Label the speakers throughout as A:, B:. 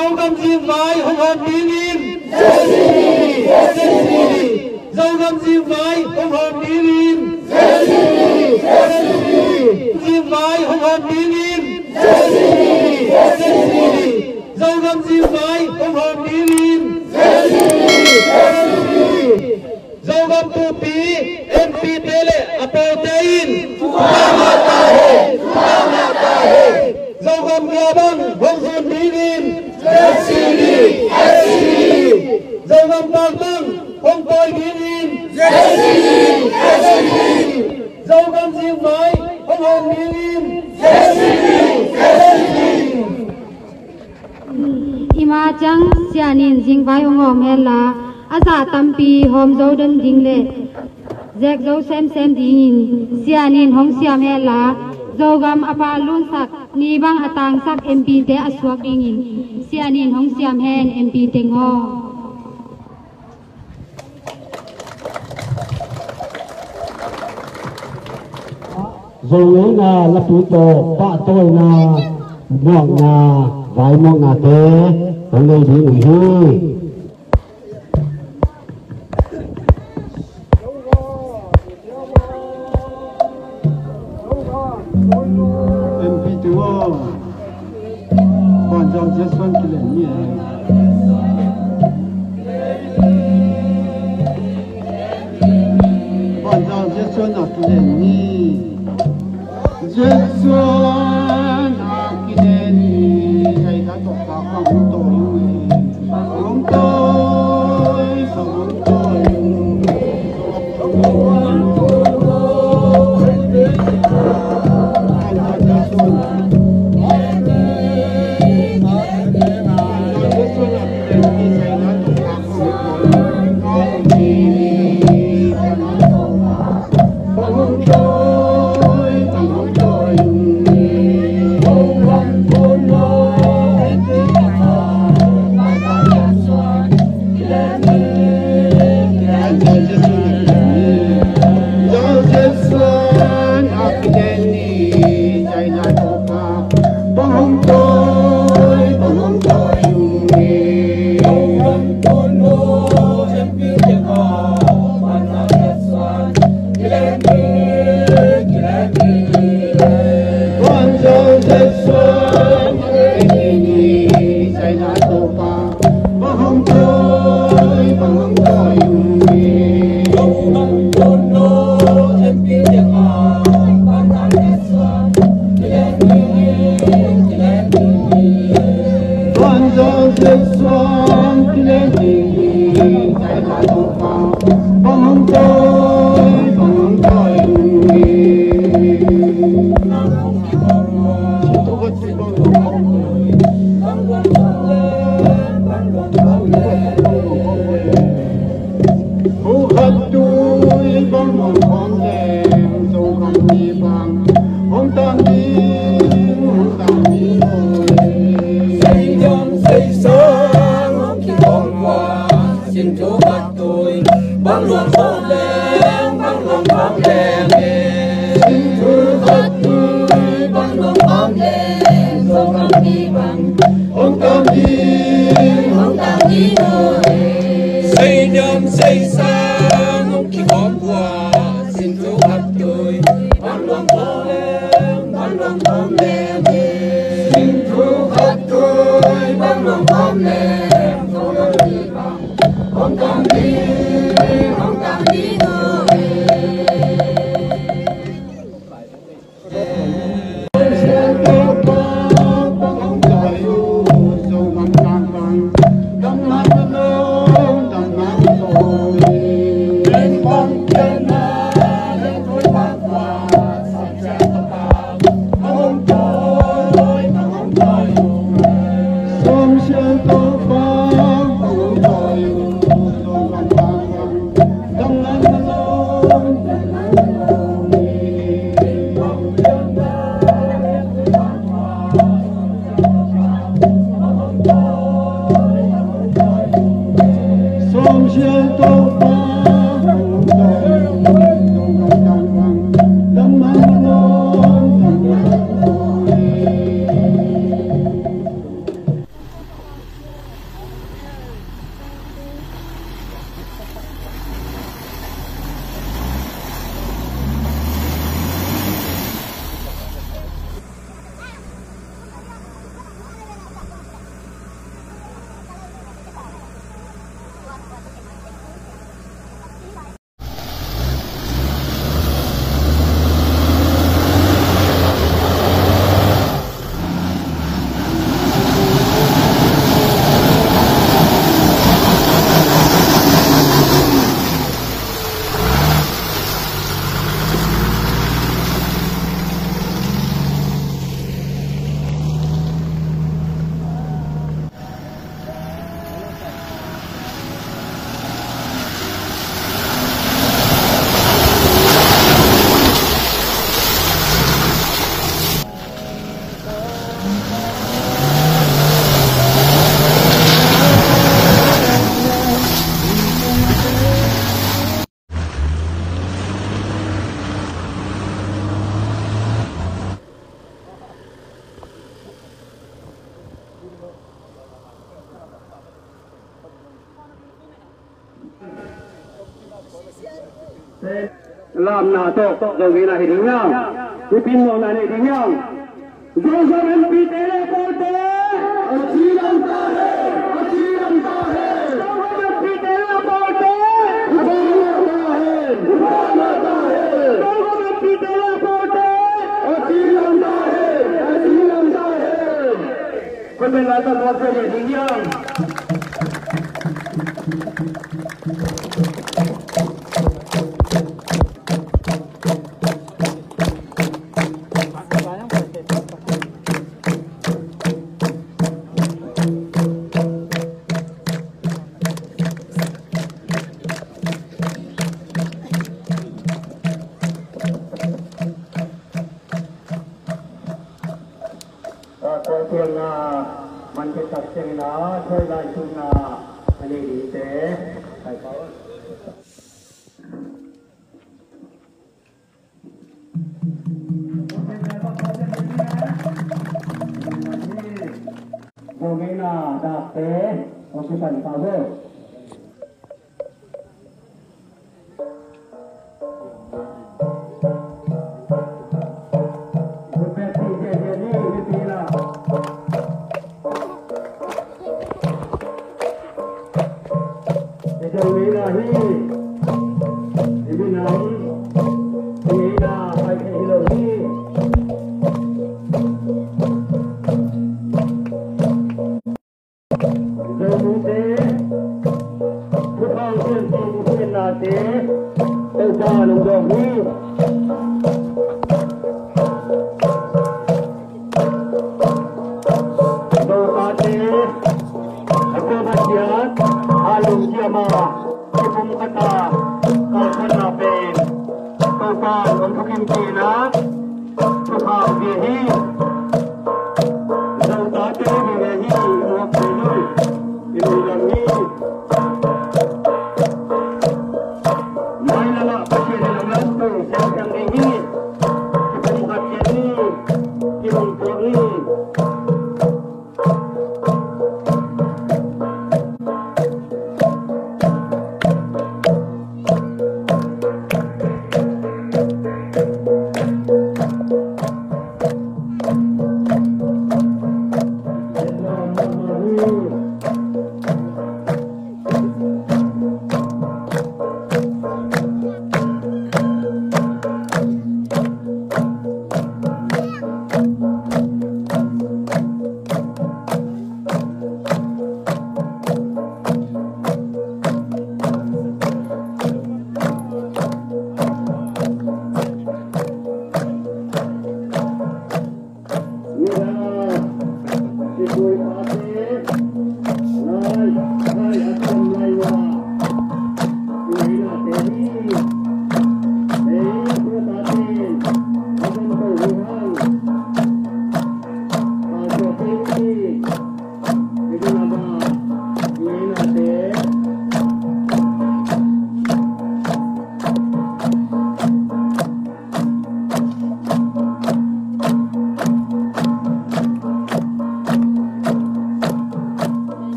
A: ZoGam Zingvai hom điên ZoGam Zingvai hom điên Zingvai hom điên ZoGam Zingvai hom điên ZoGam Tupi MP Tele Apotein ZoGam Gabang hom điên ZoGam Tangthu hom tôi điên ZoGam Zingvai hom điên
B: Ima chang sianin Zingvai hom hela asa tampi hom zodan dingle zek zo sem dingin sianin hong siam hela ZoGam apa lun sak ni bang atang sak MP te aswak dingin sianin hong siam hen MP tengo
C: rồi là lập tụ tổ bạ tôi là mong là vài mong là thế hôm nay thì nghỉ hưu
A: em bị chúa còn dòng chết xuân kỳ lệ nhỉ còn dòng chết xuân ở kỳ lệ nhỉ chết xuân ở kỳ lệ nhỉ thầy đã đọc vào không tôi không tôi không tôi
C: làm nào tốt rồi vì này đứng nhau cái pin màu này đứng nhau rồi sao em bị té lên con té ở chi làm ta hết ở chi làm ta hết sao em bị té lên con té ở chi làm ta hết sao em bị té lên con té ở chi làm ta hết ở chi làm ta hết con bên lại ta có thể đứng nhauมันจะตัดเส้นนะช่วยไล่ชุนนะอันนี้ดีเจ๊ใส่เขาโมเมน่าดาเต้โอเคใส่เขาเลย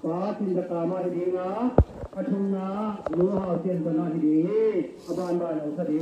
C: có tin tất cả mọi điều ngã ở trong ngã lúa họ tiền của nó thì đi ở ban bài là sao điều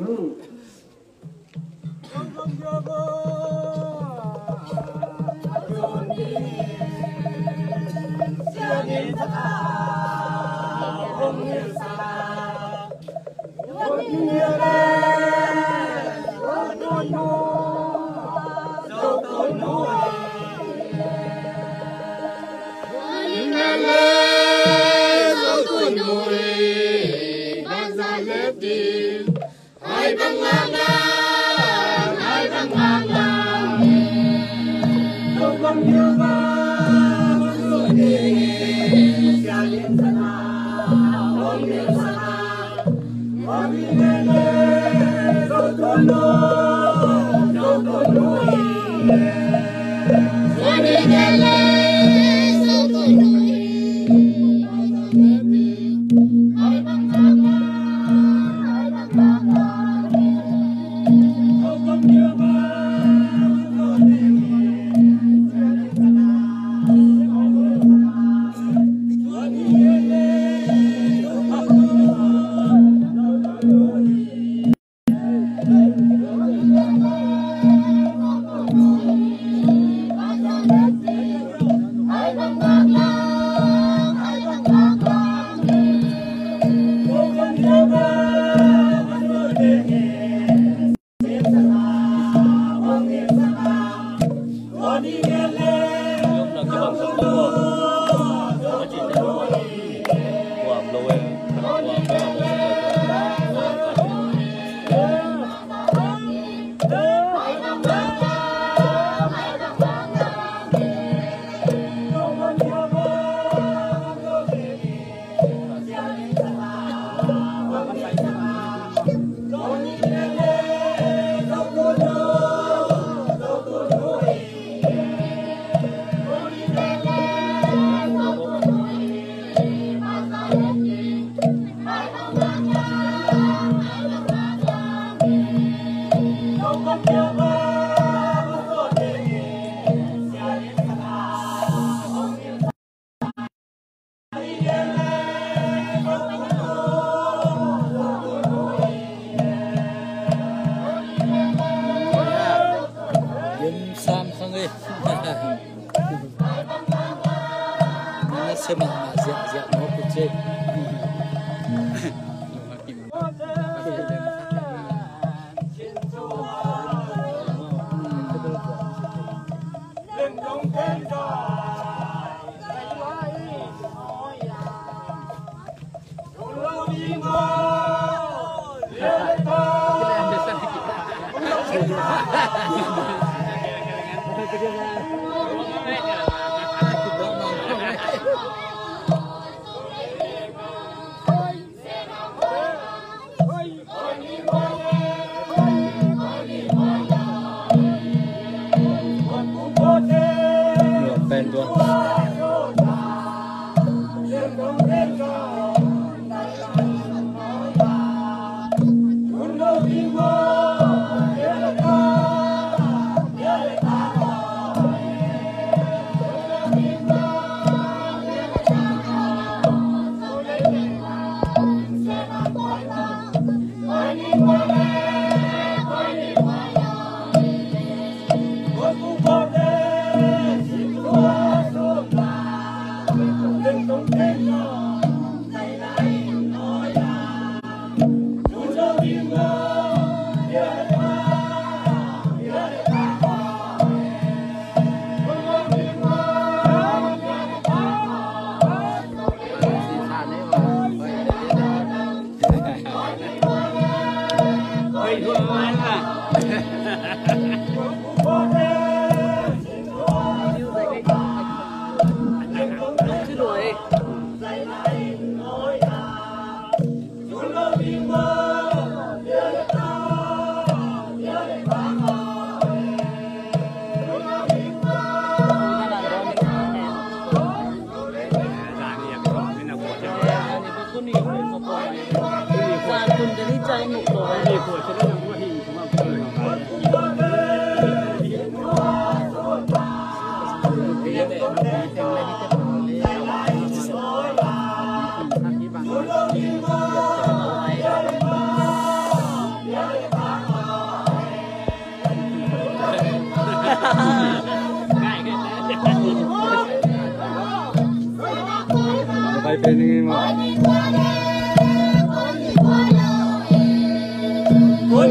D: Con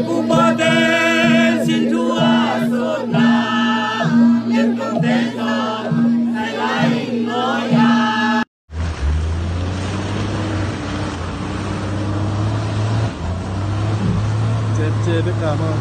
D: cụ ba đê xin Chúa sốt là liên công tên giòn hay lại nói à.
E: Chết tất cả mà.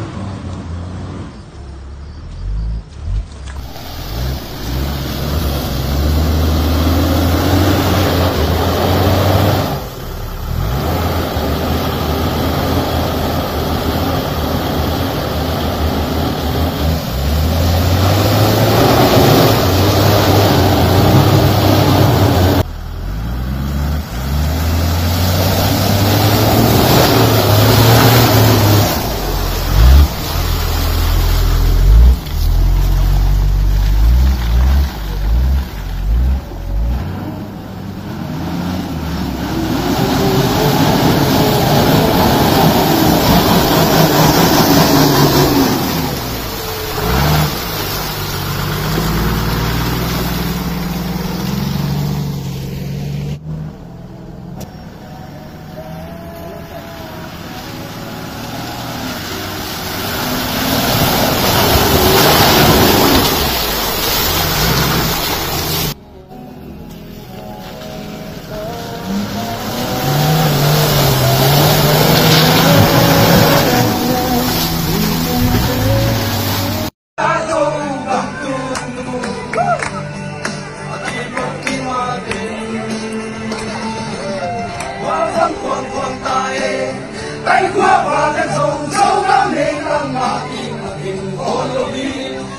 C: tay qua và đất sông dấu gắm lên lăng ngã tim hình hồn lô đi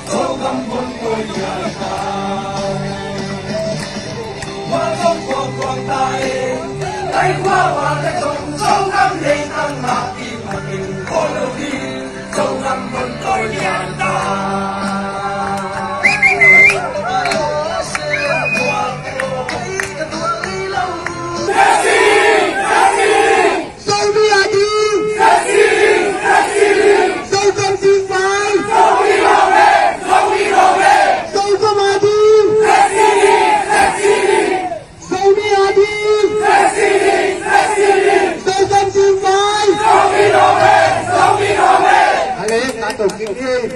C: dấu gắm quân tôi nhà qua sông quang tay tay qua và đất sông dấu gắm lên lăng ngã tim hình hồn lô đi dấu gắm quân tôi nhà
F: ZoGam Zingvai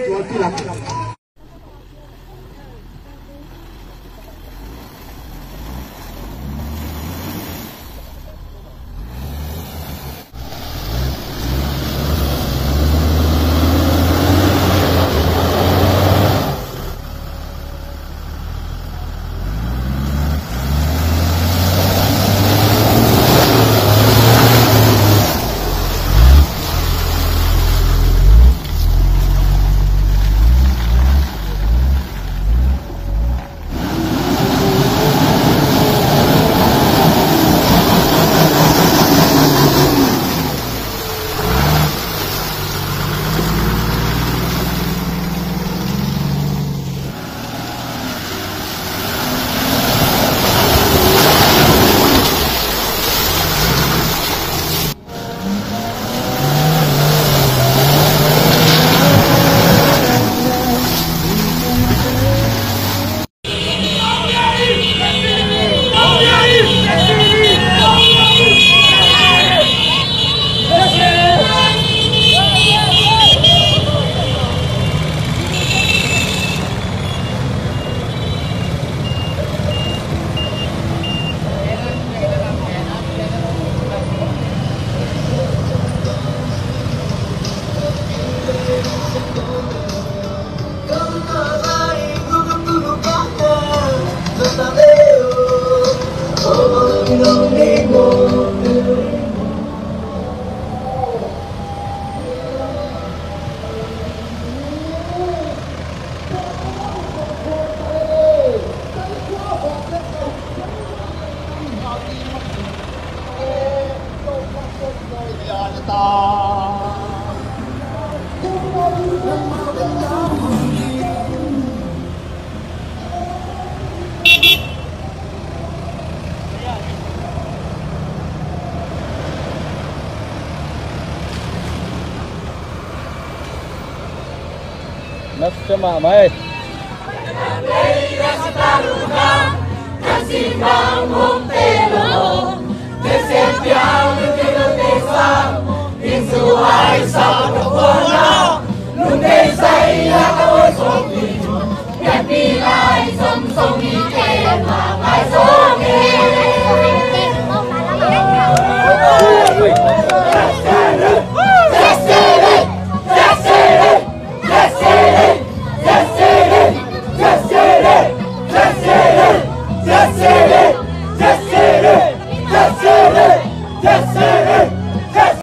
F: Zomi.
E: Nắp cho mà mày.
D: Hãy subscribe cho kênh Ghiền Mì Gõ để không bỏ lỡ những video hấp dẫn. dù ai sao được vừa nào luôn để say là tôi sống đi đẹp đi lại sống sống đi kề mà ai sống đi Yes,